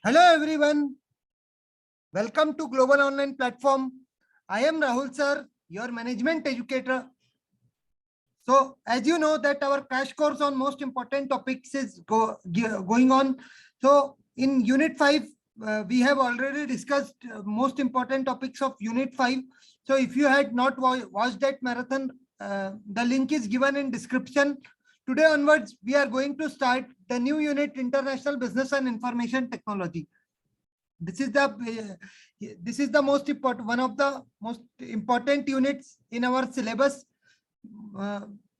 Hello everyone, welcome to Global Online Platform. I am Rahul sir, your management educator. So as you know that our crash course on most important topics is going on. So in Unit 5, we have already discussed most important topics of Unit 5. So if you had not watched that marathon, the link is given in description. Today onwards, we are going to start the new unit, International Business and Information Technology. This is the most important, one of the most important units in our syllabus.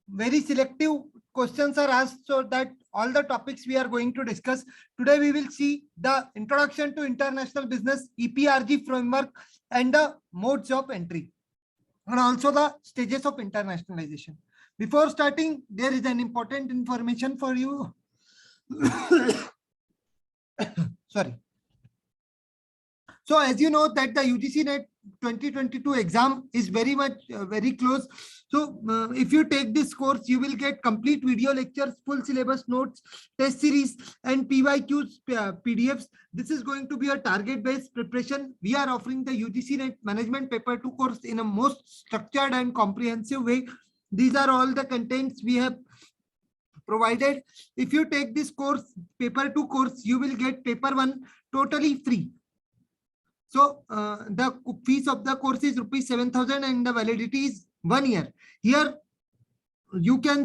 Very selective questions are asked so that all the topics we are going to discuss. Today we will see the introduction to international business, EPRG framework, and the modes of entry, and also the stages of internationalization. Before starting, there is an important information for you. Sorry. So as you know that the UGC NET 2022 exam is very close. So if you take this course, you will get complete video lectures, full syllabus notes, test series, and PYQs, PDFs. This is going to be a target-based preparation. We are offering the UGC NET Management Paper 2 course in a most structured and comprehensive way. These are all the contents we have provided. If you take this course, Paper 2 course, you will get Paper 1 totally free. So the fees of the course is ₹7,000 and the validity is 1 year. Here you can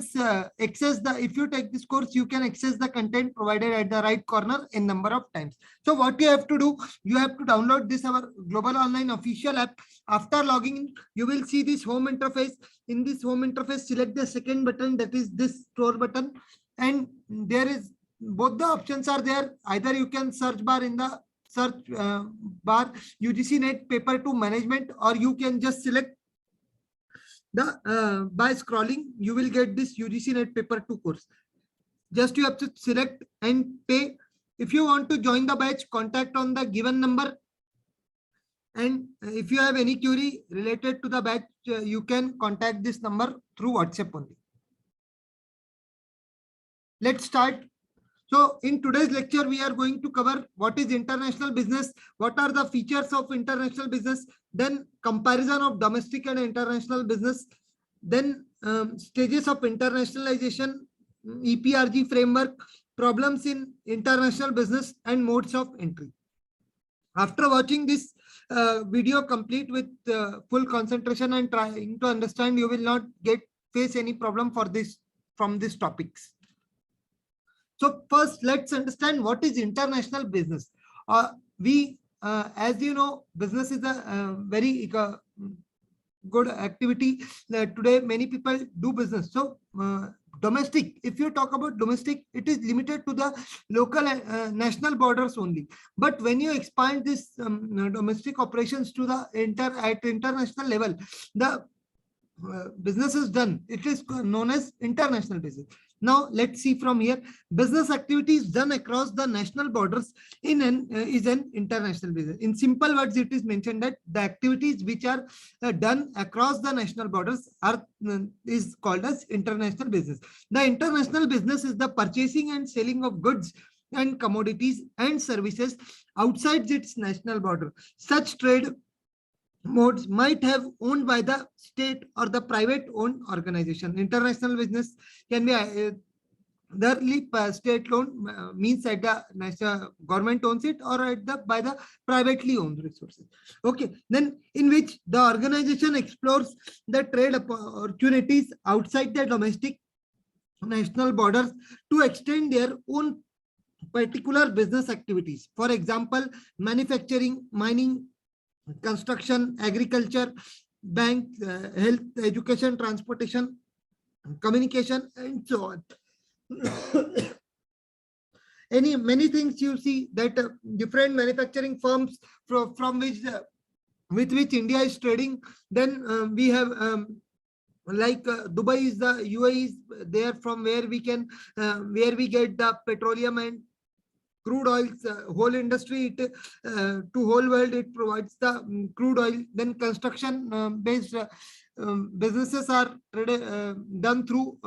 access the, if you take this course, you can access the content provided at the right corner in number of times. So what you have to do, you have to download this our Global Online official app. After logging in, you will see this home interface. In this home interface, select the second button, that is this store button, and there is both the options are there. Either you can search bar in the search bar UGC NET Paper 2 Management, or you can just select the by scrolling you will get this UGC NET Paper 2 course. Just you have to select and pay. If you want to join the batch, contact on the given number, and if you have any query related to the batch, you can contact this number through WhatsApp only. Let's start. So in today's lecture, we are going to cover what is international business, what are the features of international business, then comparison of domestic and international business, then stages of internationalization, EPRG framework, problems in international business, and modes of entry. After watching this video complete with full concentration and trying to understand, you will not face any problem from these topics. So first, let's understand what is international business. As you know, business is a very good activity. Today, many people do business. So domestic, if you talk about domestic, it is limited to the local national borders only. But when you expand this domestic operations to the international level, the business is done. It is known as international business. Now let's see from here. Business activities done across the national borders is an international business. In simple words, it is mentioned that the activities which are done across the national borders is called as international business. The international business is the purchasing and selling of goods and commodities and services outside its national border. Such trade modes might have owned by the state or the private owned organization. International business can be the state loan means that the national government owns it, or by the privately owned resources. Okay, then in which the organization explores the trade opportunities outside the domestic national borders to extend their own particular business activities. For example, manufacturing, mining, construction, agriculture, bank, health, education, transportation, communication, and so on. Many things you see that different manufacturing firms with which India is trading. Then we have like Dubai is the UAE is there, from where we get the petroleum and crude oils. Whole industry to whole world, it provides the crude oil. Then construction based businesses are done through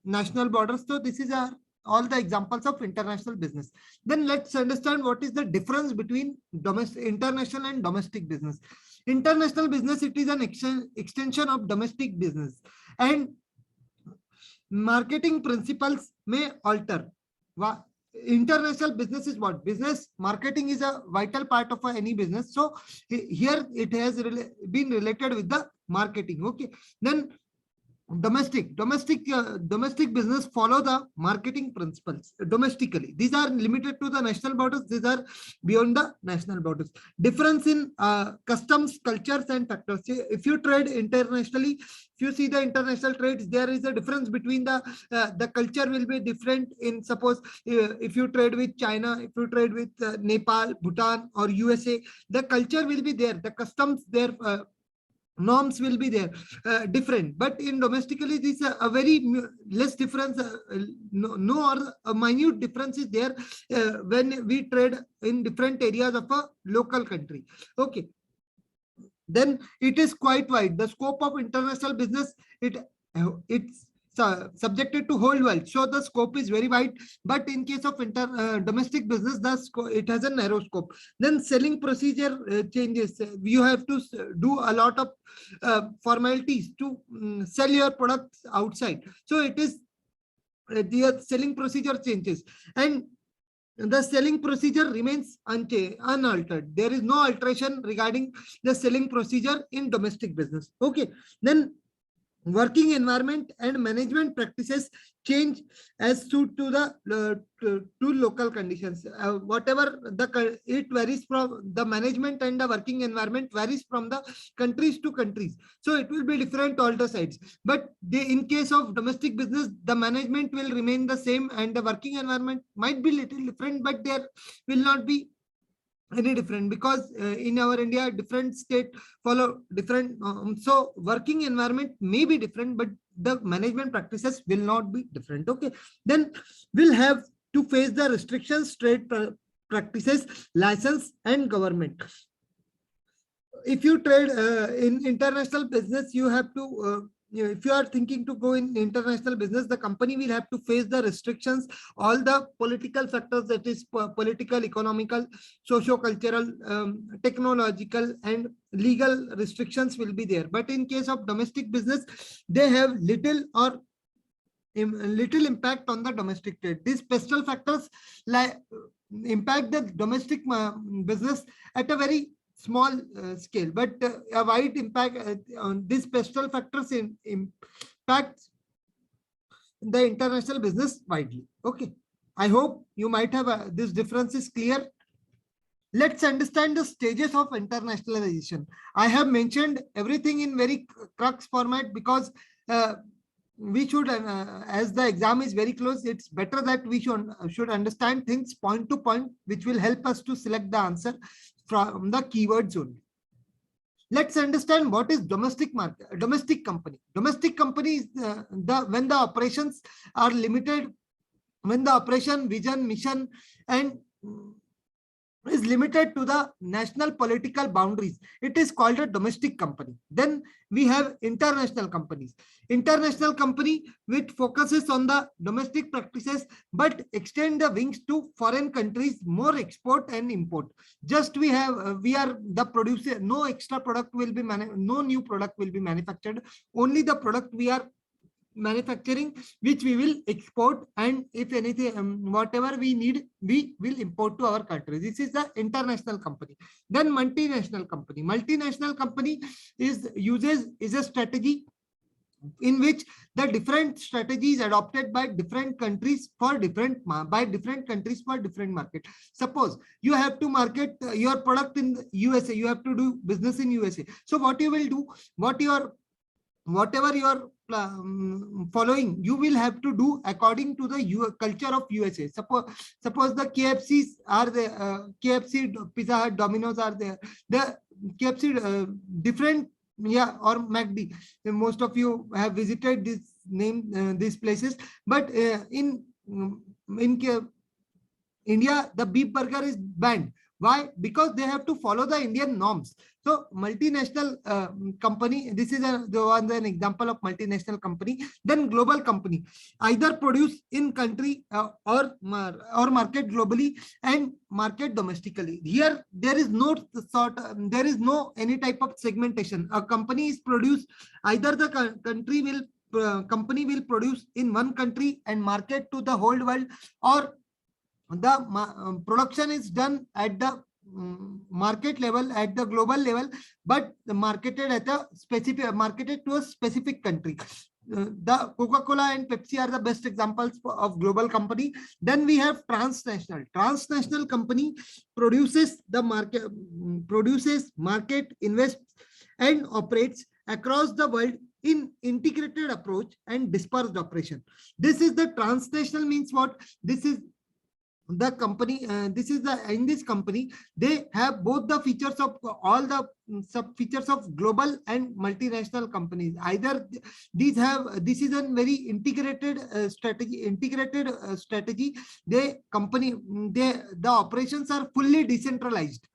national borders. So this is our all the examples of international business. Then let's understand what is the difference between international and domestic business. International business, it is an extension of domestic business, and marketing principles may alter. International business is what? Business marketing is a vital part of any business. So here it has been related with the marketing. Okay. Then domestic business follow the marketing principles domestically. These are limited to the national borders. These are beyond the national borders. Difference in customs, cultures, and factors. If you trade internationally, if you see the international trades, there is a difference between the culture will be different. In suppose if you trade with China, if you trade with Nepal, Bhutan, or USA, the culture will be there. The customs there. Norms will be there different, but in domestically this a very less difference, no or a minute difference is there when we trade in different areas of a local country. Okay, then it is quite wide. The scope of international business, it's subjected to whole world, so the scope is very wide. But in case of domestic business, it has a narrow scope. Then selling procedure changes. You have to do a lot of formalities to sell your products outside, so it is the selling procedure changes, and the selling procedure remains unaltered. There is no alteration regarding the selling procedure in domestic business. Okay, then working environment and management practices change as suit to the to local conditions. Whatever it varies from the management, and the working environment varies from the countries to countries. So it will be different all the sides. But in case of domestic business, the management will remain the same, and the working environment might be little different, but there will not be any different, because in our India different state follow different so working environment may be different, but the management practices will not be different. Okay, then we'll have to face the restrictions, trade practices, license, and government. If you trade in international business, you have to if you are thinking to go in international business, the company will have to face the restrictions, all the political factors, that is political, economical, socio-cultural, technological, and legal restrictions will be there. But in case of domestic business, they have little impact on the domestic trade. These special factors impact the domestic business at a very small scale, but a wide impact on these special factors impacts the international business widely. Okay, I hope you might have this difference is clear. Let's understand the stages of internationalization. I have mentioned everything in very crux format, because we should, as the exam is very close, it's better that we should understand things point to point, which will help us to select the answer from the keywords only. Let's understand what is domestic market, domestic company. Domestic company is when the operations are limited, when the operation, vision, mission, and is limited to the national political boundaries, it is called a domestic company. Then we have international companies. International company which focuses on the domestic practices but extend the wings to foreign countries, more export and import. Just we are the producer, no extra product will be no new product will be manufactured, only the product we are manufacturing which we will export, and if anything whatever we need we will import to our country. This is the international company. Then multinational company is a strategy in which the different strategies adopted by different countries for different market. Suppose you have to market your product in USA, you have to do business in USA. So what you will do, whatever you are following, you will have to do according to the culture of USA. Suppose the KFCs are there, KFC, Pizza Hut, Domino's are there. The KFC different, or McD. Most of you have visited these places, but in India, the beef burger is banned. Why? Because they have to follow the Indian norms. So multinational company, this is an example of multinational company. Then global company, either produce in country or market globally and market domestically. Here there is no there is no any type of segmentation. A company is produced, either the company will produce in one country and market to the whole world, or the production is done at the market level, at the global level, but marketed at a specific, marketed to a specific country. The Coca-Cola and Pepsi are the best examples of global company. Then we have transnational. Transnational company produces the market, invests and operates across the world in integrated approach and dispersed operation. This is the transnational, means what? This is the company, this is the, in this company they have both the features of all the sub features of global and multinational companies. Either these have, this is a very integrated strategy. The operations are fully decentralized,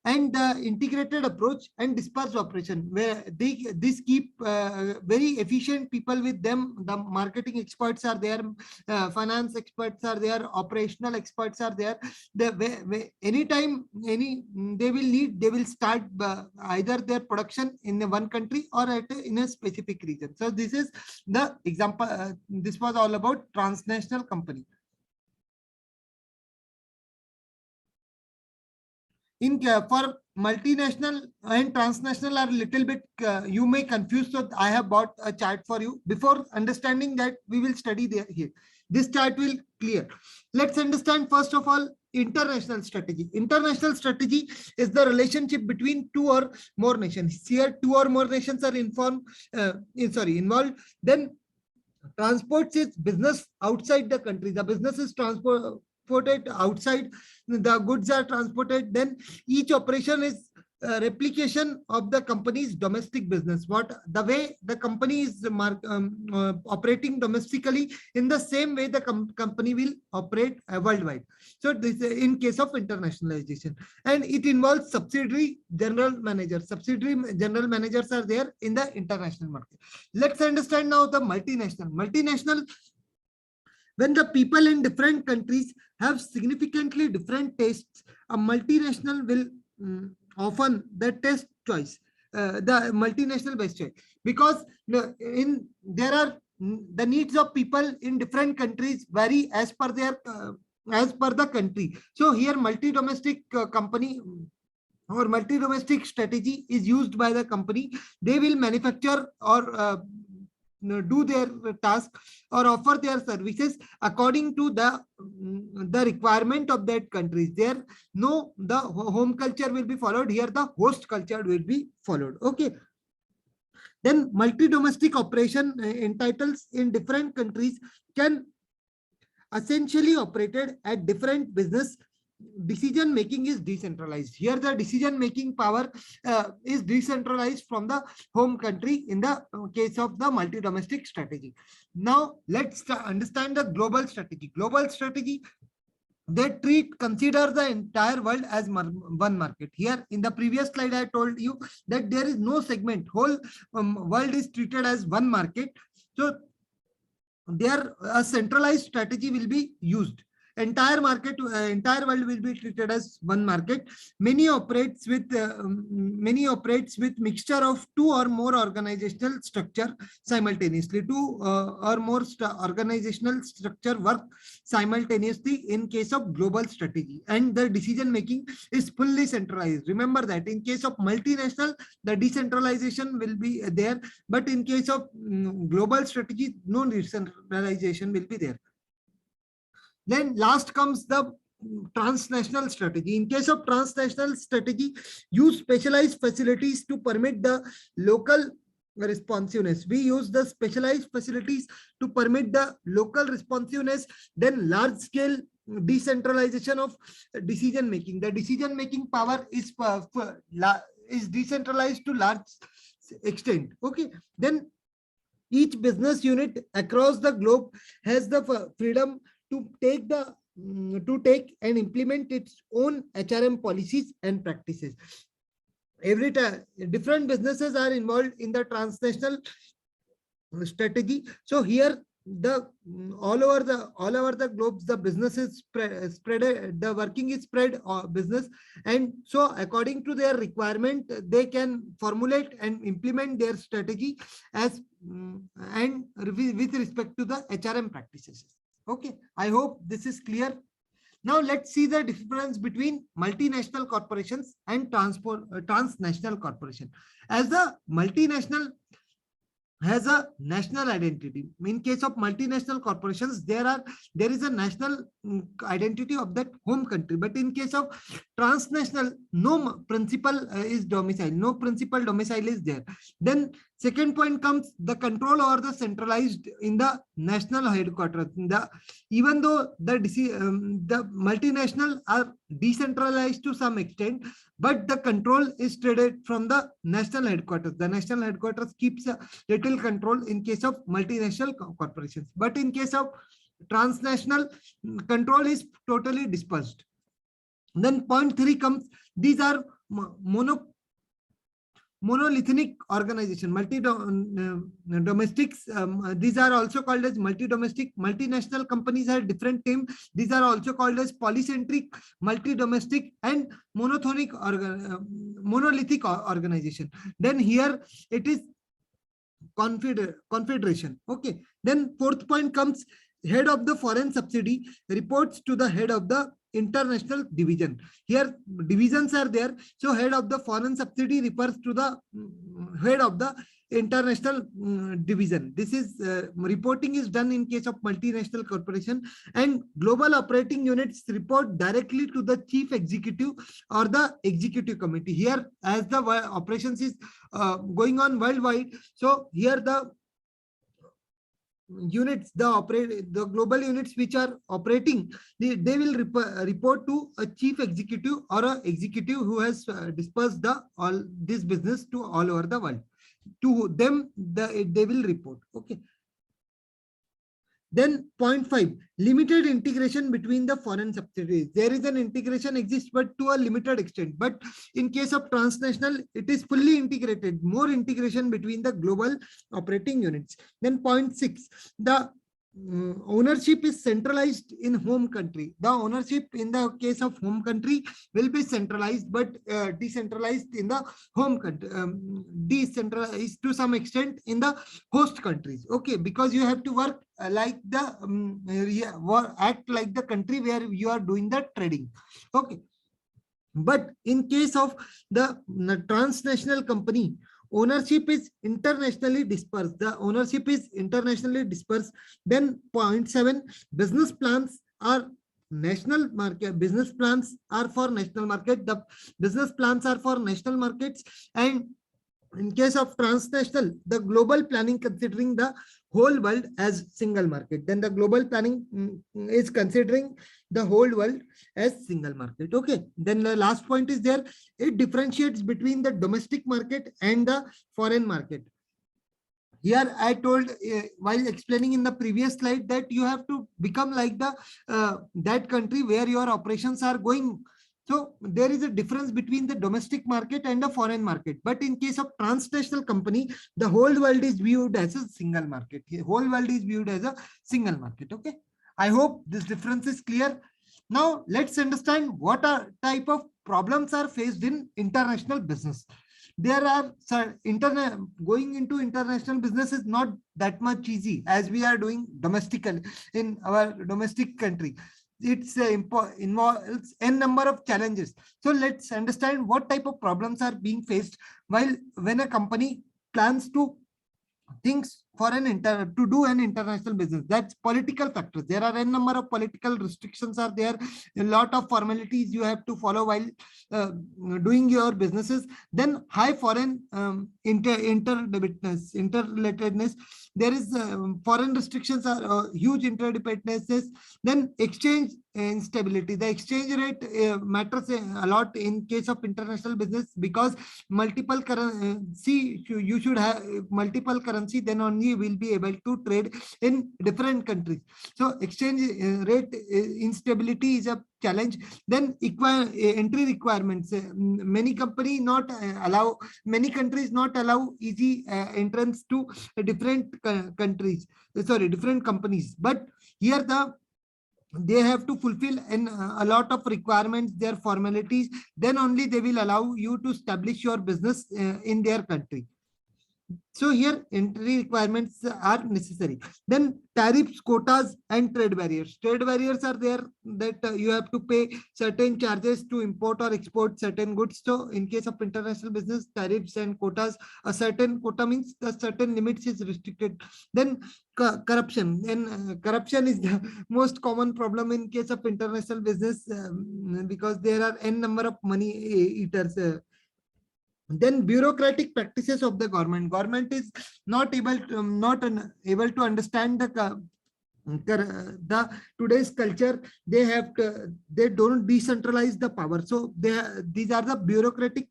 and the integrated approach and dispersed operation, where this keep very efficient people with them. The marketing experts are there, finance experts are there, operational experts are there. Anytime they will start either their production in one country or in a specific region. So this is the example. This was all about transnational company. For multinational and transnational are a little bit you may confuse, so I have brought a chart for you. Before understanding that, we will study here. This chart will clear. Let's understand first of all international strategy. International strategy is the relationship between two or more nations. Here two or more nations are involved. Then transports is business outside the country. The business is transported outside, the goods are transported. Then each operation is replication of the company's domestic business. The way the company is operating domestically, in the same way the company will operate worldwide. So this is in case of internationalization, and it involves subsidiary general managers. Subsidiary general managers are there in the international market. Let's understand now the multinational. When the people in different countries have significantly different tastes, a multinational will often the test choice, the multinational best choice, because there are the needs of people in different countries vary as per their as per the country. So here multi-domestic company or multi-domestic strategy is used by the company. They will manufacture or do their task or offer their services according to the requirement of that country. There the home culture will be followed. Here the host culture will be followed. Okay. Then multi-domestic operation entitles in different countries can essentially operated at different business. Decision making is decentralized. Here the decision making power is decentralized from the home country in the case of the multi-domestic strategy. Now let's understand the global strategy. Global strategy, they consider the entire world as one market. Here in the previous slide I told you that there is no segment, whole world is treated as one market. So there a centralized strategy will be used. Entire world will be treated as one market. Many operates with mixture of two or more organizational structure simultaneously. Two or more organizational structure work simultaneously in case of global strategy, and the decision making is fully centralized. Remember that in case of multinational, the decentralization will be there, but in case of global strategy, no decentralization will be there. Then last comes the transnational strategy. In case of transnational strategy, use specialized facilities to permit the local responsiveness. We use the specialized facilities to permit the local responsiveness. Then large scale decentralization of decision making. The decision making power is decentralized to large extent. Okay. Then each business unit across the globe has the freedom to take the to take and implement its own HRM policies and practices. Every time different businesses are involved in the transnational strategy. So here the all over the globe, the business is spread, the working is spread business, and so according to their requirement they can formulate and implement their strategy as and with respect to the HRM practices. Okay, I hope this is clear. Now let's see the difference between multinational corporations and transnational corporation. As the multinational has a national identity. In case of multinational corporations, there is a national identity of that home country. But in case of transnational, no principal is domicile, no principal domicile is there. Then second point comes the control over the centralized in the national headquarters. Even though the multinational are decentralized to some extent, but the control is traded from the national headquarters. The national headquarters keeps a little control in case of multinational corporations. But in case of transnational, control is totally dispersed. Then point 3 comes, these are monolithic organization, domestics. These are also called as multi-domestic. Multinational companies have different names. These are also called as polycentric, multi-domestic, and monolithic organization. Then here it is confederation. Okay. Then fourth point comes, head of the foreign subsidy reports to the head of the international division. Here divisions are there, so head of the foreign subsidy refers to the head of the international division. This is reporting is done in case of multinational corporation, and global operating units report directly to the chief executive or the executive committee. Here, as the operations is going on worldwide, so here the units, the global units which are operating, they will report to a chief executive or a executive who has dispersed all this business to all over the world. To them, they will report. Okay. Then point 5, limited integration between the foreign subsidiaries. There is an integration exists, but to a limited extent. But in case of transnational, it is fully integrated, more integration between the global operating units. Then point 6, the ownership is centralized in home country. The ownership in the case of home country will be centralized, but decentralized in the home country, decentralized to some extent in the host countries. Okay, because you have to work like the act like the country where you are doing the trading. Okay, but in case of the transnational company, ownership is internationally dispersed. The ownership is internationally dispersed. Then point 7, business plans are national market. Business plans are for national market. The business plans are for national markets. And in case of transnational, the global planning considering the whole world as single market. Then the global planning is considering the whole world as single market. Okay. Then the last point is there. It differentiates between the domestic market and the foreign market. Here I told while explaining in the previous slide that you have to become like the that country where your operations are going. So there is a difference between the domestic market and the foreign market. But in case of transnational company, the whole world is viewed as a single market. The whole world is viewed as a single market. Okay. I hope this difference is clear. Now let's understand what type of problems are faced in international business. There are going into international business is not that much easy as we are doing domestically in our domestic country. It's involves n number of challenges. So let's understand what type of problems are being faced when a company plans to things for to do an international business. That's political factors. There are n number of political restrictions are there. A lot of formalities you have to follow while doing your businesses. Then high foreign interrelatedness. There is foreign restrictions are huge interdependencies. Then exchange instability. The exchange rate matters a lot in case of international business because multiple currency, you should have multiple currency, then only technology will be able to trade in different countries. So exchange rate instability is a challenge. Then entry requirements. Many companies not allow, many countries not allow easy entrance to different countries. Sorry, different companies. But here they have to fulfill a lot of requirements, their formalities. Then only they will allow you to establish your business in their country. So here entry requirements are necessary. Then tariffs, quotas, and trade barriers. Trade barriers are there that you have to pay certain charges to import or export certain goods. So in case of international business, tariffs and quotas, a certain quota means a certain limits is restricted. Then corruption. And corruption is the most common problem in case of international business because there are n number of money eaters. Then bureaucratic practices of the government is not able to understand the today's culture. They don't decentralize the power. So these are the bureaucratic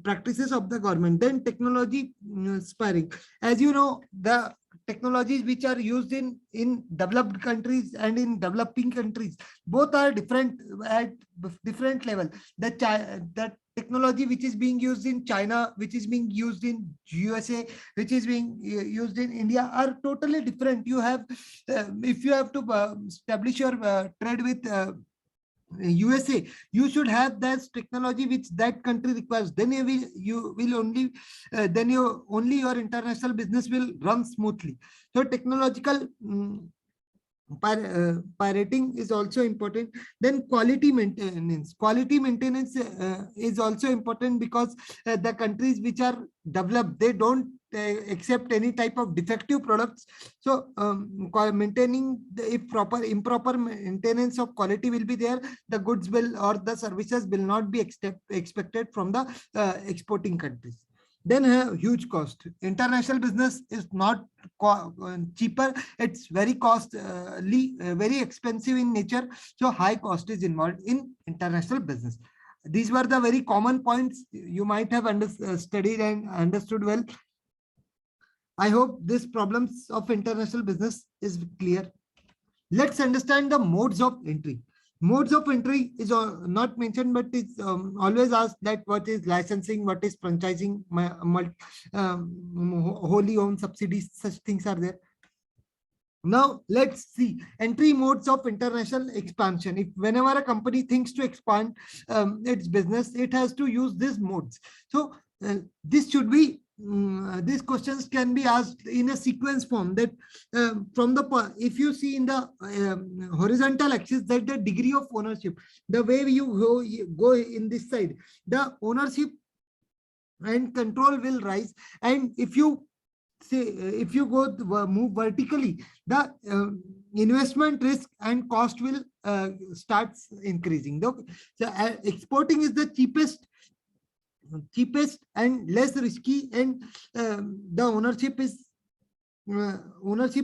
practices of the government. Then technology sparing. As you know, the technologies which are used in developed countries and in developing countries, both are different at different level. That technology which is being used in China, which is being used in USA, which is being used in India are totally different. You have, if you have to establish your trade with USA, you should have that technology which that country requires. Then you will only then your international business will run smoothly. So technological pirating is also important. Then quality maintenance is also important because the countries which are developed, they don't accept any type of defective products. So maintaining if improper maintenance of quality will be there, the goods will or the services will not be expected from the exporting countries. Then huge cost. International business is not cheaper. It's very costly, very expensive in nature. So high cost is involved in international business. These were the very common points you might have studied and understood well. I hope these problems of international business is clear. Let's understand the modes of entry. Modes of entry is not mentioned, but it's always asked that what is licensing, what is franchising, wholly owned subsidies, such things are there. Now let's see entry modes of international expansion. If whenever a company thinks to expand its business, it has to use these modes. So this should be these questions can be asked in a sequence form that from the if you see in the horizontal axis that the degree of ownership, the way you go in this side, the ownership and control will rise. And if you say if you go move vertically, the investment risk and cost will starts increasing. So exporting is the cheapest and less risky, and the ownership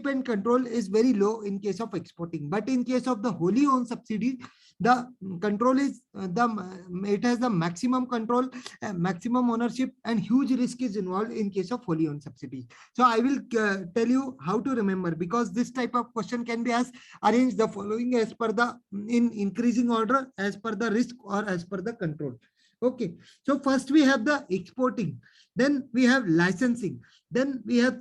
and control is very low in case of exporting. But in case of the wholly owned subsidy, the control is it has the maximum control, maximum ownership, and huge risk is involved in case of wholly owned subsidies. So I will tell you how to remember, because this type of question can be asked. Arrange the following as per the in increasing order as per the risk or as per the control. Okay, so first we have the exporting, then we have licensing, then we have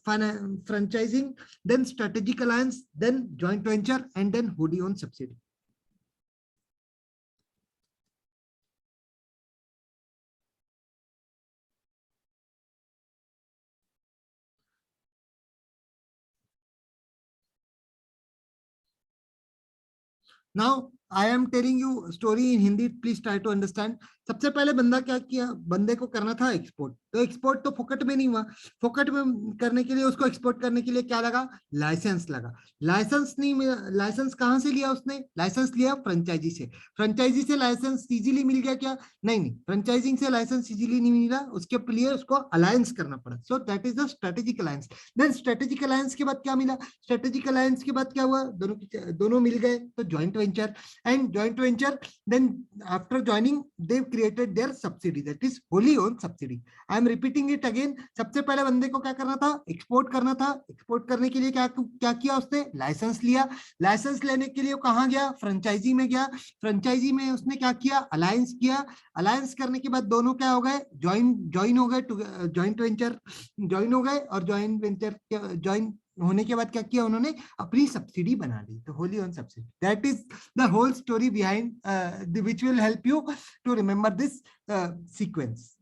franchising, then strategic alliance, then joint venture, and then wholly owned subsidy. Now I am telling you story in Hindi. Please try to understand. सबसे पहले बंदा क्या किया, बंदे को करना था export. तो एक्सपोर्ट तो फोकट में नहीं हुआ. फोकट में करने के लिए उसको एक्सपोर्ट करने के लिए क्या लगा, लाइसेंस लगा. लाइसेंस नहीं मिला. लाइसेंस कहां से लिया उसने, लाइसेंस लिया फ्रेंचाइजी से. फ्रेंचाइजी से लाइसेंस इजीली मिल गया क्या, नहीं. फ्रेंचाइजिंग से लाइसेंस इजीली नहीं मिला, उसके लिए उसको अलायंस करना पड़ा. So that is the strategic alliance. Then strategic alliance के बाद क्या मिला, स्ट्रेटेजिक अलायंस के बाद क्या हुआ, दोनों मिल गए तो joint venture. And joint venture, then after joining they created their subsidy, that is wholly owned subsidy. I am repeating it again. सबसे पहले बंदे को क्या करना था, एक्सपोर्ट करना था। एक्सपोर्ट करने के लिए क्या क्या किया उसने, लाइसेंस लिया। लाइसेंस लेने के लिए कहाँ गया, फ्रेंचाइजी में गया। फ्रेंचाइजी में उसने क्या किया, अलायंस किया। अलायंस करने के बाद दोनों क्या हो गए, ज्वाइन हो गए, जॉइंट वेंचर ज्वाइन हो गए। और जॉइंट वेंचर ज्वाइन होने के बाद क्या किया उन्होंने, अपनी सब्सिडी बना ली, तो wholly on subsidy. That is the whole story behind which will help you to remember this sequence.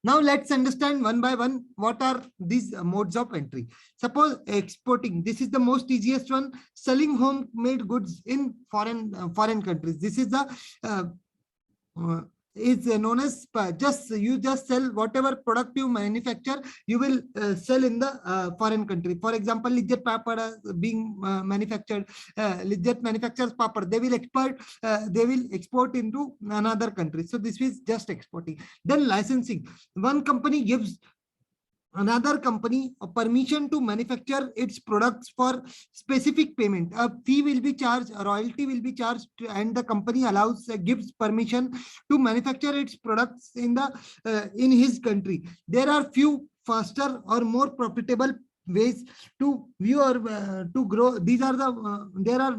Now let's understand one by one what are these modes of entry. Suppose exporting, this is the most easiest one. Selling homemade goods in foreign countries, this is the is known as just you just sell whatever product you manufacture, you will sell in the foreign country. For example, Lijjat Paper being manufactured, Lijjat manufactures paper, they will export into another country. So this is just exporting. Then licensing, one company gives another company a permission to manufacture its products for specific payment. A fee will be charged, a royalty will be charged, and the company gives permission to manufacture its products in his country. There are few faster or more profitable ways to view or to grow. These are there are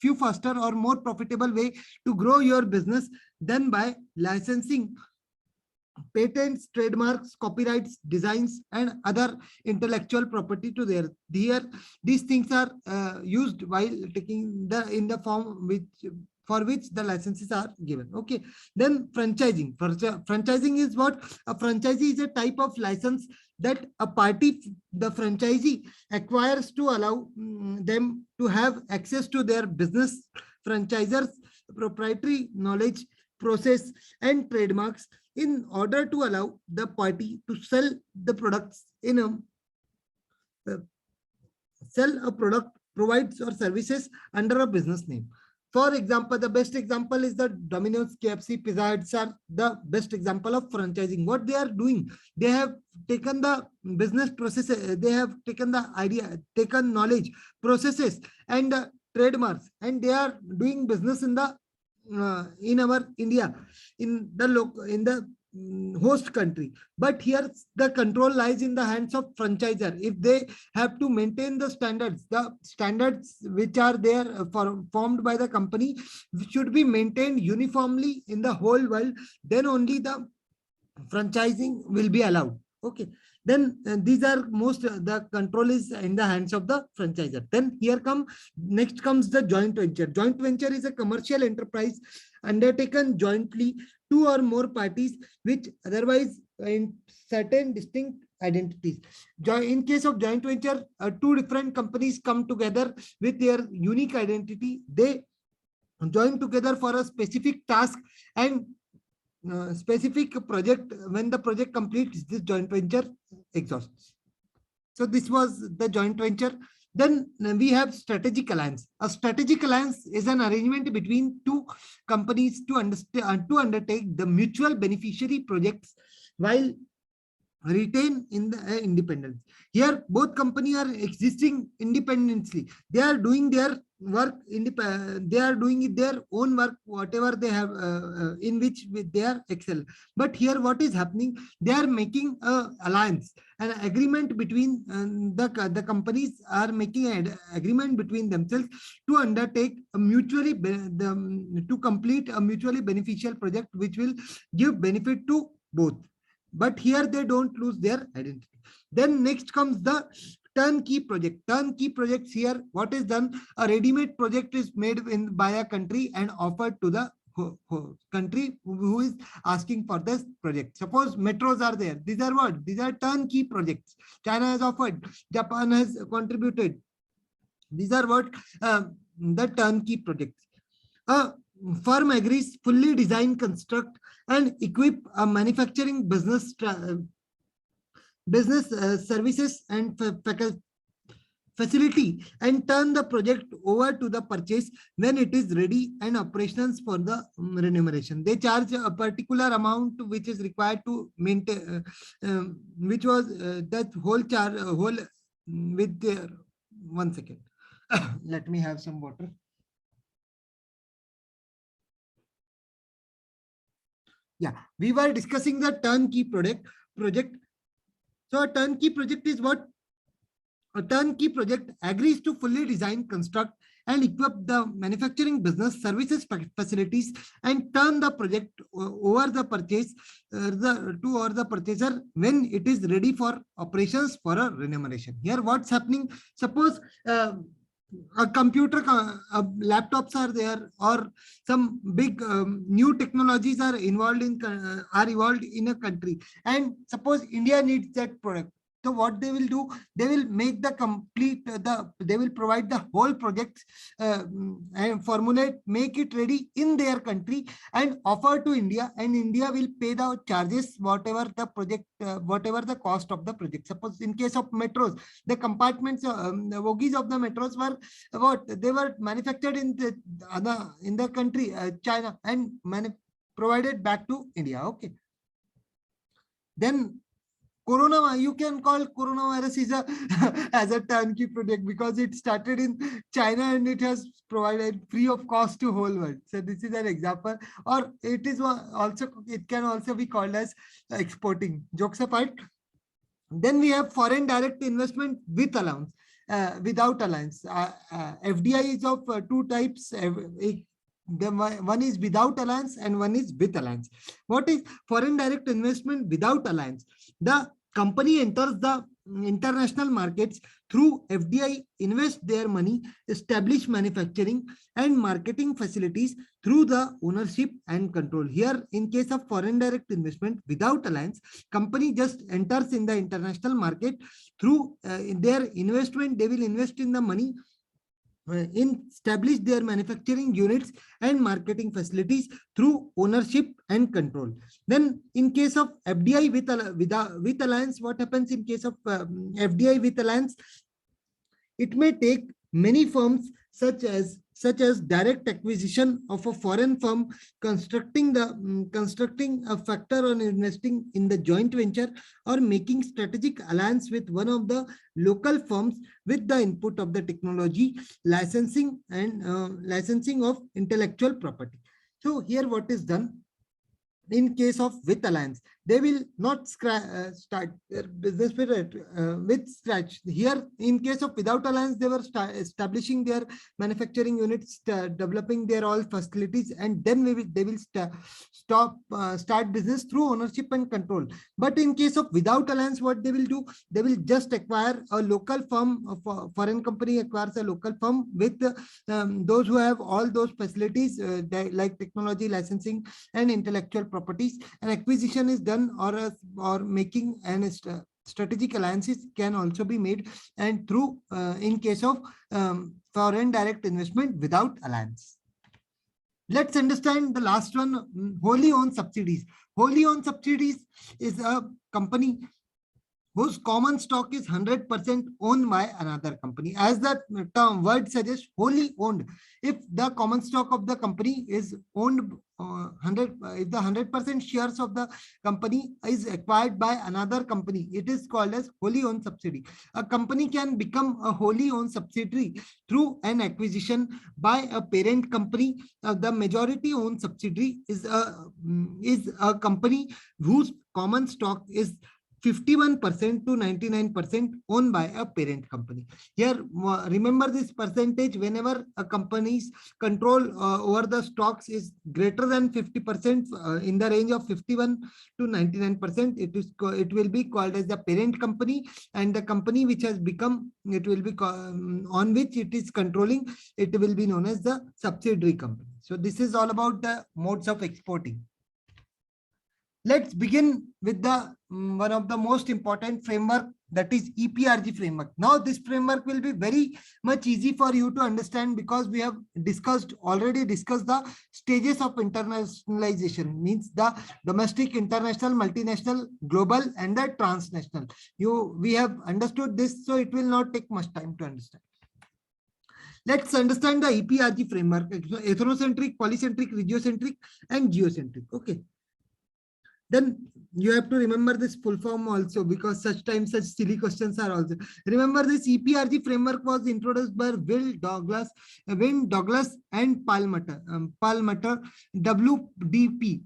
few faster or more profitable way to grow your business than by licensing patents, trademarks, copyrights, designs, and other intellectual property to there. Here, these things are used while taking in the form for which the licenses are given. Okay. Then franchising. Franchising is what? A franchisee is a type of license that a party, the franchisee, acquires to allow them to have access to their business, franchisors, proprietary knowledge, process, and trademarks in order to allow the party to sell the products in sell a product, provides or services under a business name. For example, the best example is the Domino's, KFC, Pizza Huts are the best example of franchising. What they are doing, they have taken the business processes, they have taken the idea, taken knowledge, processes, and trademarks, and they are doing business in our India, in the host country. But here the control lies in the hands of franchisor. If they have to maintain the standards which are there formed by the company should be maintained uniformly in the whole world, then only the franchising will be allowed. Okay. Then these are the control is in the hands of the franchisor. Then next comes the joint venture. Joint venture is a commercial enterprise undertaken jointly, two or more parties which otherwise in certain distinct identities. In case of joint venture, two different companies come together with their unique identity. They join together for a specific task and specific project. When the project completes, this joint venture exhausts. So this was the joint venture. Then we have strategic alliance. A strategic alliance is an arrangement between two companies to undertake the mutual beneficiary projects while retain in the independence. Here both companies are existing independently. They are doing their work, they are doing their own work, whatever they have in which they are excel. But here what is happening, they are making an alliance, an agreement between the companies are making an agreement between themselves to undertake a to complete a mutually beneficial project which will give benefit to both. But here they don't lose their identity. Then next comes the turnkey project. Turnkey projects, here what is done, a ready-made project is made by a country and offered to the country who is asking for this project. Suppose metros are there. These are what? These are turnkey projects. China has offered, Japan has contributed. These are what? The turnkey projects. A firm agrees fully design, construct, and equip a manufacturing business services and facility and turn the project over to the purchase when it is ready and operations for the remuneration. They charge a particular amount which is required to maintain, which was that whole charge whole with their 1 second. Let me have some water. Yeah, we were discussing the turnkey project. project. So a turnkey project is what? A turnkey project agrees to fully design, construct, and equip the manufacturing business services facilities and turn the project over the purchaser when it is ready for operations for a remuneration. Here, what's happening? Suppose a computer, laptops are there, or some big new technologies are involved in a country, and suppose India needs that product. So what they will do, they will make the complete, they will provide the whole project and formulate, make it ready in their country and offer to India, and India will pay the charges, whatever the project, whatever the cost of the project. Suppose in case of metros, the compartments, the bogies of the metros were what? They were manufactured in the country, China, and provided back to India. Okay. Then Corona, you can call coronavirus is a as a turnkey project because it started in China and it has provided free of cost to whole world. So this is an example, or it is also, it can also be called as exporting. Jokes apart. Then we have foreign direct investment with allowance, without allowance. FDI is of two types. One is without allowance and one is with allowance. What is foreign direct investment without allowance? The company enters the international markets through FDI, invest their money, establish manufacturing and marketing facilities through the ownership and control. Here, in case of foreign direct investment without alliance, company just enters in the international market through their investment. They will invest in the money, establish their manufacturing units and marketing facilities through ownership and control. Then in case of FDI with alliance, what happens in case of FDI with alliance? It may take many forms, such as direct acquisition of a foreign firm, constructing a factor on investing in the joint venture, or making strategic alliance with one of the local firms with the input of the technology, licensing of intellectual property. So here what is done? In case of with alliance, they will not start their business with scratch. Here, in case of without alliance, they were establishing their manufacturing units, developing their all facilities, and then they will start business through ownership and control. But in case of without alliance, what they will do? They will just acquire a local firm. A foreign company acquires a local firm with those who have all those facilities, like technology, licensing, and intellectual properties. An acquisition is done, or making an strategic alliances can also be made, and through in case of foreign direct investment without alliance. Let's understand the last one, wholly owned subsidiaries. Wholly owned subsidiaries is a company whose common stock is 100% owned by another company. As the term word suggests, wholly owned. If the common stock of the company is owned, if the 100% shares of the company is acquired by another company, it is called as wholly owned subsidiary. A company can become a wholly owned subsidiary through an acquisition by a parent company. The majority owned subsidiary is a company whose common stock is 51% to 99% owned by a parent company. Here, remember this percentage: whenever a company's control over the stocks is greater than 50%, in the range of 51 to 99%, it will be called as the parent company, and the company which has become, it will be on which it is controlling, it will be known as the subsidiary company. So this is all about the modes of exporting. Let's begin with the one of the most important framework, that is EPRG framework. Now this framework will be very much easy for you to understand, because we have already discussed the stages of internationalization, means the domestic, international, multinational, global, and the transnational. We have understood this, so it will not take much time to understand. Let's understand the EPRG framework: ethnocentric, polycentric, regiocentric, and geocentric. Okay. Then you have to remember this full form also, because such silly questions are also. Remember, this EPRG framework was introduced by Wynne Douglas and Perlmutter. WDP.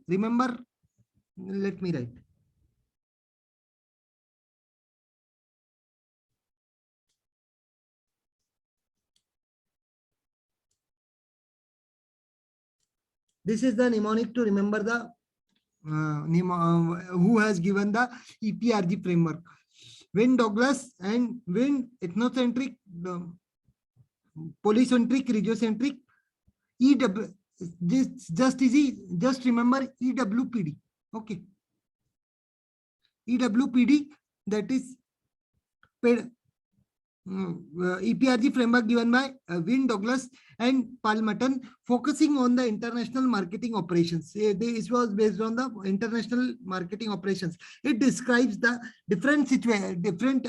Remember, let me write. This is the mnemonic to remember the who has given the EPRG framework. Win Douglas and Win Ethnocentric, Polycentric, Regiocentric, EW. This just easy. Just remember EWPD. Okay. EWPD, that is EPRG framework given by Win Douglas and Palmerton, focusing on the international marketing operations. This was based on the international marketing operations. It describes the different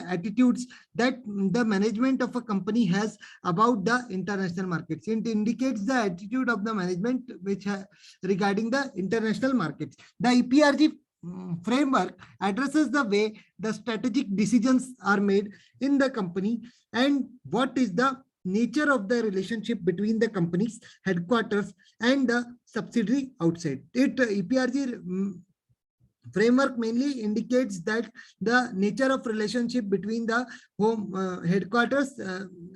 attitudes that the management of a company has about the international markets. It indicates the attitude of the management which regarding the international markets. The EPRG framework addresses the way the strategic decisions are made in the company and what is the nature of the relationship between the company's headquarters and the subsidiary outside. EPRG framework mainly indicates that the nature of relationship between the home headquarters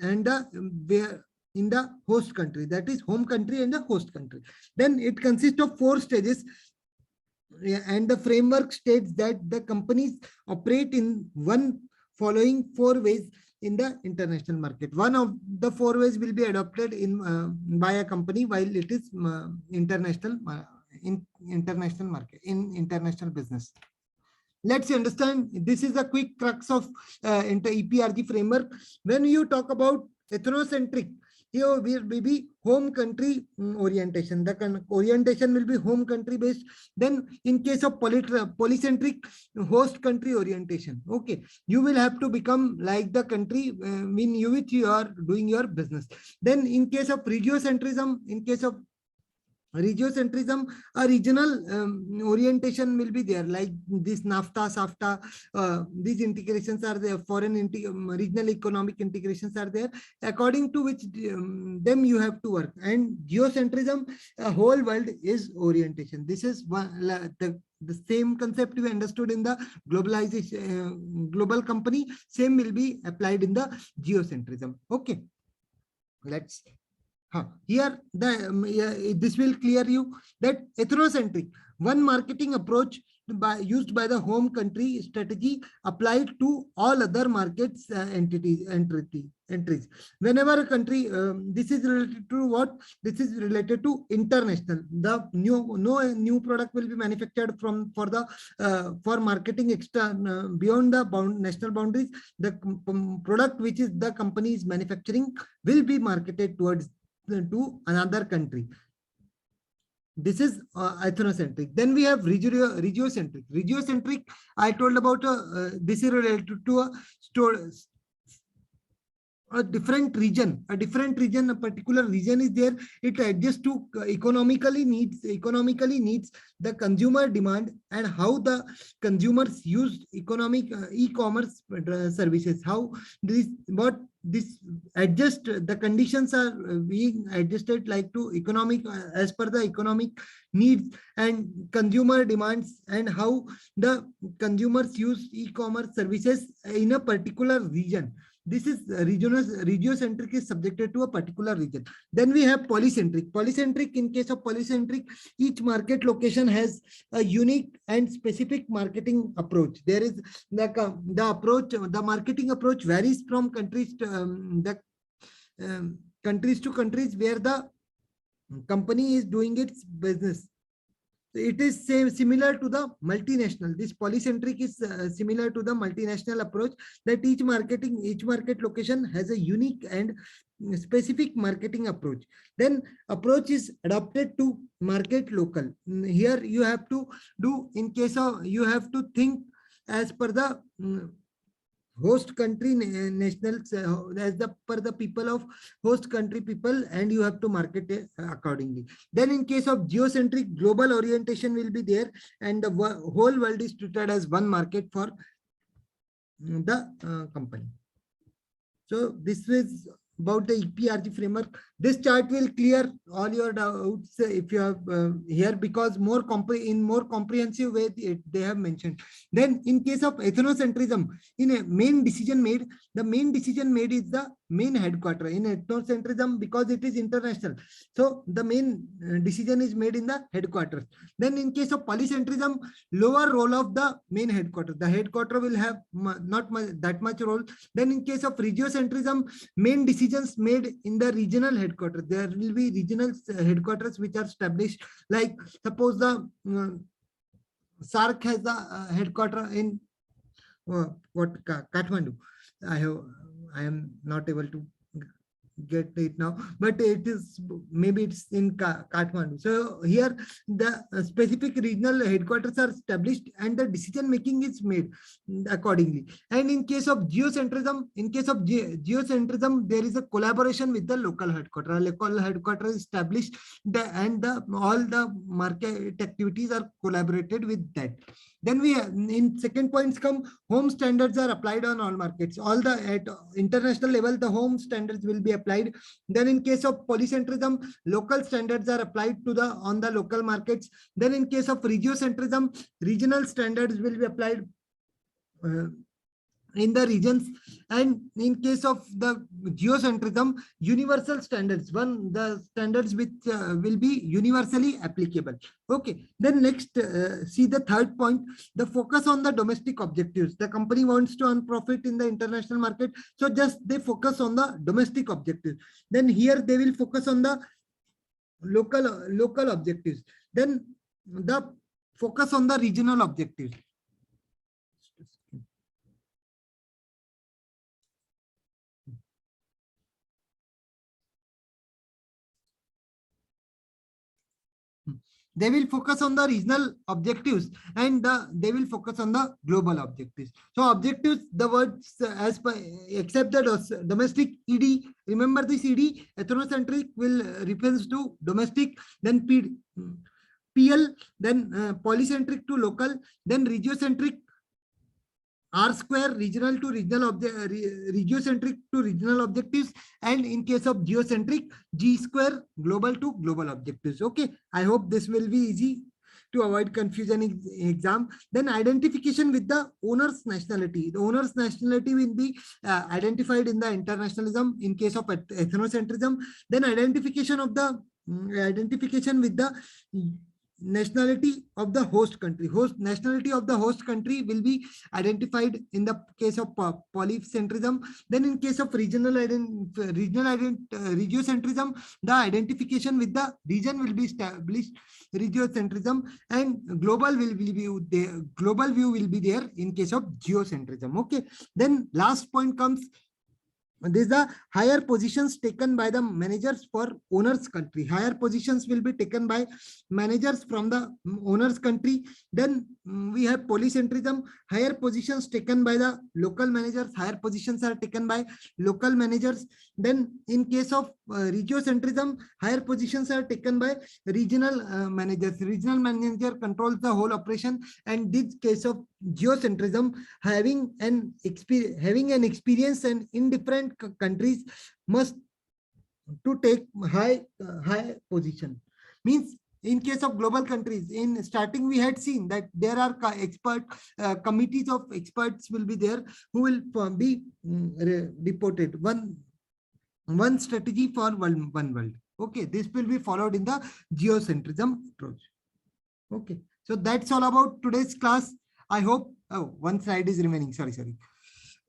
and the in the host country, that is home country and the host country. Then it consists of 4 stages. And the framework states that the companies operate in one following 4 ways in the international market. One of the 4 ways will be adopted in by a company while it is international market, in international business. Let's understand. This is a quick crux of EPRG framework. When you talk about ethnocentric, here will be home country orientation. The orientation will be home country based. Then in case of polycentric, host country orientation. Okay, you will have to become like the country in which you are doing your business. Then in case of regiocentrism, a regional orientation will be there, like this NAFTA, SAFTA, these integrations are there, regional economic integrations are there, according to which them you have to work. And geocentrism, a whole world is orientation. This is the same concept we understood in the globalization, global company, same will be applied in the geocentrism. Okay, let's here this will clear you that ethnocentric, one marketing approach used by the home country strategy applied to all other markets entries. Whenever a country, this is related to what? This is related to international. The no new product will be manufactured for marketing beyond the national boundaries. The product which is the company is manufacturing will be marketed to another country. This is ethnocentric. Then we have regiocentric. Regiocentric, I told about this is related to a different region, a particular region is there. It adjusts to economically needs the consumer demand and how the consumers use e-commerce services. How this adjust, the conditions are being adjusted like to economic as per the economic needs and consumer demands, and how the consumers use e-commerce services in a particular region. This is regiocentric is subjected to a particular region. Then we have polycentric. Polycentric, in case of polycentric, each market location has a unique and specific marketing approach. There is the marketing approach varies from countries to countries where the company is doing its business. It is similar to the multinational. This polycentric is similar to the multinational approach, that each market location has a unique and specific marketing approach. Then approach is adopted to market local. Here you have to do, in case of, you have to think as per the host country nationals, as per the people of host country people, and you have to market it accordingly. Then in case of geocentric, global orientation will be there, and the whole world is treated as one market for the company. So this is about the EPRG framework. This chart will clear all your doubts if you have here, because more in more comprehensive way they have mentioned. Then in case of ethnocentrism, in a main decision made, the main decision made is the main headquarter. In ethnocentrism, because it is international, so the main decision is made in the headquarters. Then in case of polycentrism, lower role of the main headquarters. The headquarter will have not that much role. Then in case of regiocentrism, main decisions made in the regional headquarters. There will be regional headquarters which are established. Like suppose the SARC has the headquarter in Kathmandu. I am not able to get it now, but it is, maybe it's in Kathmandu. So here the specific regional headquarters are established and the decision making is made accordingly. And in case of geocentrism, geocentrism, there is a collaboration with the local headquarters. A local headquarters is established, and all the market activities are collaborated with that. Then we have, in second points come, home standards are applied on all markets. All the at international level, the home standards will be applied. Then in case of polycentrism, local standards are applied to on the local markets. Then in case of regiocentrism, regional standards will be applied in the regions. And in case of the geocentrism, universal standards, the standards which will be universally applicable. Okay, then next, see the third point, the focus on the domestic objectives. The company wants to earn profit in the international market, so just they focus on the domestic objectives. Then here they will focus on the local objectives. Then the focus on the regional objectives. They will focus on the regional objectives, and they will focus on the global objectives. So objectives, the words as per, except the domestic ED, remember this ED, ethnocentric will refers to domestic, then PL, then polycentric to local, then regiocentric, R square, regional to regional regiocentric to regional objectives, and in case of geocentric, G square, global to global objectives. Okay, I hope this will be easy to avoid confusion in exam. Then identification with the owner's nationality. The owner's nationality will be identified in the internationalism in case of ethnocentrism. Then identification of the identification with the nationality of the host country. Nationality of the host country will be identified in the case of polycentrism. Then in case of regiocentrism, the identification with the region will be established, regiocentrism, and global view will be there in case of geocentrism. Okay, then last point comes, these are higher positions taken by the managers for owner's country. Higher positions will be taken by managers from the owner's country. Then we have polycentrism, higher positions taken by the local managers. Higher positions are taken by local managers. Then in case of regiocentrism, higher positions are taken by regional managers. Regional manager controls the whole operation. And this case of geocentrism, having an experience and in different countries must to take high position. Means in case of global countries, in starting we had seen that there are committees of experts will be there who will be reported one strategy for one world. Okay, this will be followed in the geocentrism approach. Okay, so that's all about today's class. I hope, one slide is remaining, sorry.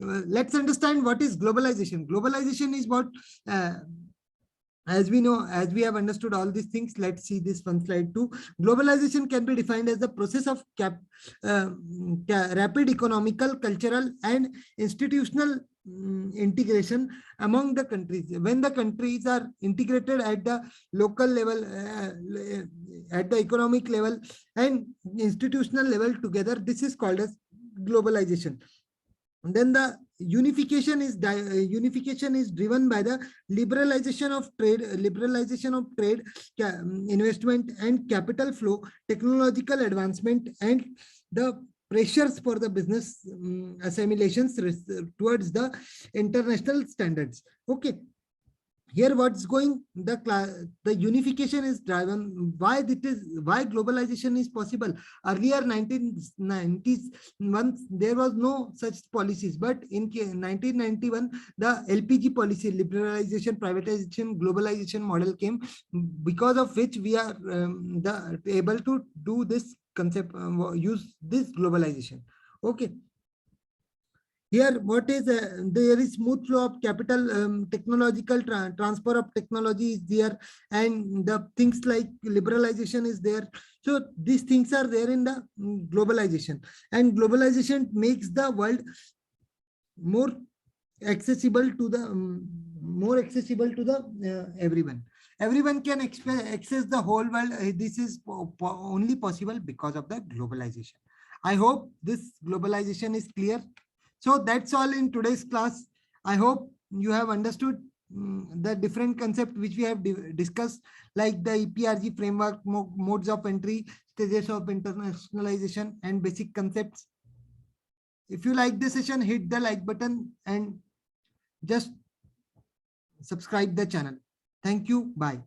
Let's understand what is globalization. Globalization is what, as we know, as we have understood all these things, let's see this one slide too. Globalization can be defined as the process of rapid economical, cultural, and institutional integration among the countries. When the countries are integrated at the local level, at the economic level and institutional level together, this is called as globalization. And then the unification is driven by the liberalization of trade, investment and capital flow, technological advancement, and the pressures for the business assimilations towards the international standards. Okay, here what's going, the unification is driven. Why globalization is possible? Earlier 1990s, once there was no such policies, but in 1991 the LPG policy, liberalization, privatization, globalization model came, because of which we are able to do this concept, use this globalization. Okay, here what is there is smooth flow of capital, technological transfer of technology is there, and the things like liberalization is there. So these things are there in the globalization, and globalization makes the world more accessible to the everyone. Everyone can access the whole world. This is only possible because of the globalization. I hope this globalization is clear. So that's all in today's class. I hope you have understood the different concepts which we have discussed, like the EPRG framework, modes of entry, stages of internationalization, and basic concepts. If you like this session, hit the like button and just subscribe the channel. Thank you. Bye.